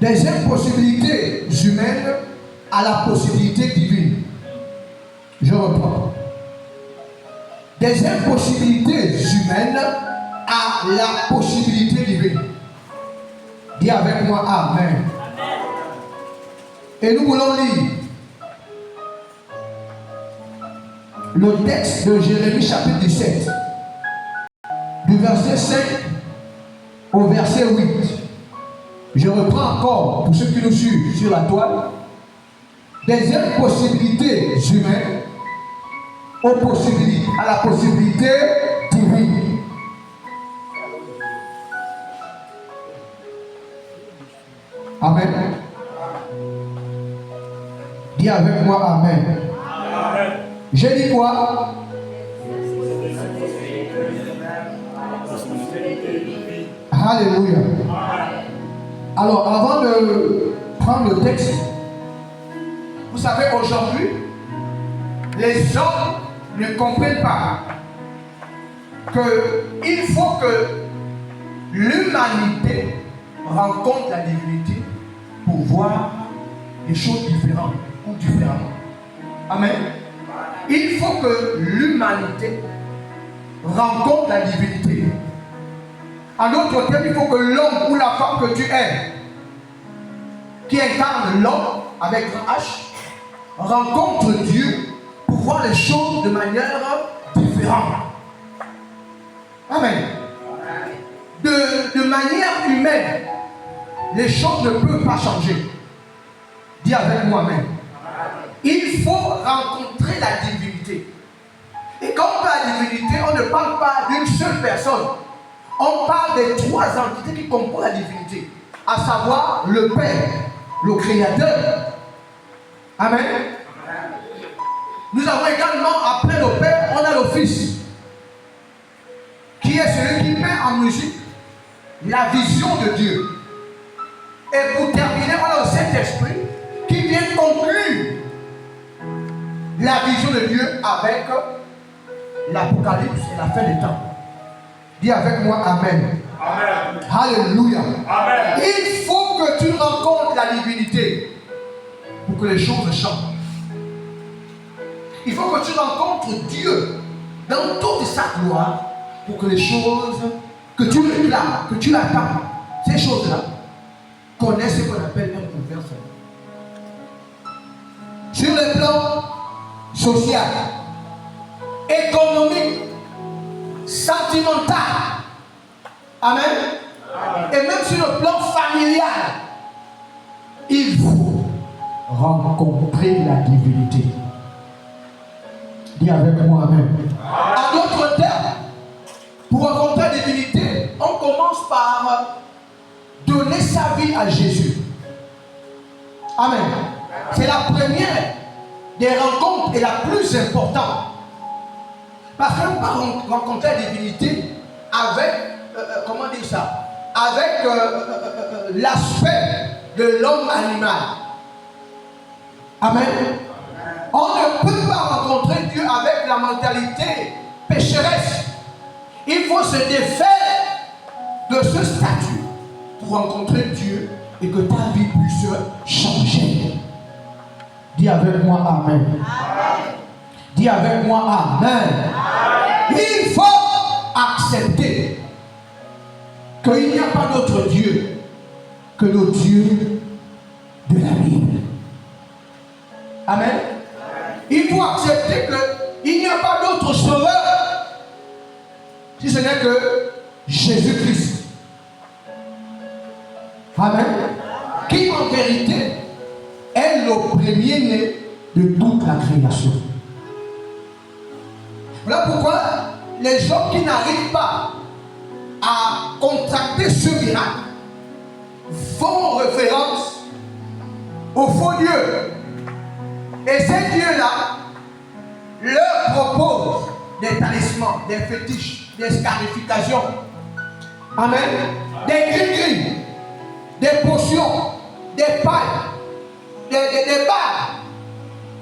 Des impossibilités humaines à la possibilité divine. Je reprends. Des impossibilités humaines à la possibilité divine. Dis avec moi Amen. Et nous voulons lire le texte de Jérémie chapitre 17, du verset 5 au verset 8. Je reprends encore pour ceux qui nous suivent sur la toile. Des impossibilités humaines à la possibilité divine. Amen. Dis avec moi Amen. Amen. J'ai dit quoi? Alléluia. Alors, avant de prendre le texte, vous savez, aujourd'hui, les hommes ne comprennent pas qu'il faut que l'humanité rencontre la divinité pour voir des choses différentes ou différemment. Amen. Il faut que l'humanité rencontre la divinité. En d'autres termes, il faut que l'homme ou la femme que tu es, qui incarne l'homme avec un H, rencontre Dieu pour voir les choses de manière différente. Amen. De manière humaine, les choses ne peuvent pas changer. Dis avec moi Amen. Il faut rencontrer la divinité. Et quand on parle de divinité, on ne parle pas d'une seule personne. On parle des trois entités qui composent la divinité, à savoir le Père, le Créateur. Amen. Nous avons également, après le Père, on a le Fils, qui est celui qui met en musique la vision de Dieu. Et pour terminer, on a le Saint-Esprit, qui vient conclure la vision de Dieu avec l'Apocalypse et la fin des temps. Dis avec moi Amen. Amen. Alléluia. Amen. Il faut que tu rencontres la divinité pour que les choses changent. Il faut que tu rencontres Dieu dans toute sa gloire pour que les choses que tu réclames, que tu l'attends, ces choses-là, connaissent ce qu'on appelle un bouleversement. Sur le plan social, économique, sentimental. Amen. Amen. Et même sur le plan familial, il faut rencontrer la divinité. Dis avec moi Amen. En d'autres termes, pour rencontrer la divinité, on commence par donner sa vie à Jésus. Amen. C'est la première des rencontres et la plus importante. Parce qu'on peut rencontrer la divinité avec, comment dire ça, avec l'aspect de l'homme animal. Amen. On ne peut pas rencontrer Dieu avec la mentalité pécheresse. Il faut se défaire de ce statut pour rencontrer Dieu et que ta vie puisse changer. Dis avec moi Amen. Amen. Dis avec moi Amen. Amen. Il faut accepter qu'il n'y a pas d'autre Dieu que le Dieu de la Bible. Amen. Il faut accepter qu'il n'y a pas d'autre sauveur si ce n'est que Jésus-Christ. Amen. Qui en vérité est le premier-né de toute la création. Voilà pourquoi les hommes qui n'arrivent pas à contracter ce miracle font référence au faux Dieu. Et ces dieux-là leur proposent des talismans, des fétiches, des scarifications. Amen. Des gris-gris, des potions, des pailles, des balles.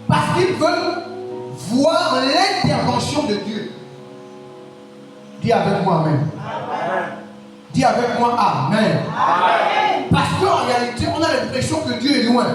Parce qu'ils veulent voir l'intervention de Dieu. Dis avec moi Amen. Amen. Dis avec moi Amen. Amen. Parce qu'en réalité, on a l'impression que Dieu est loin.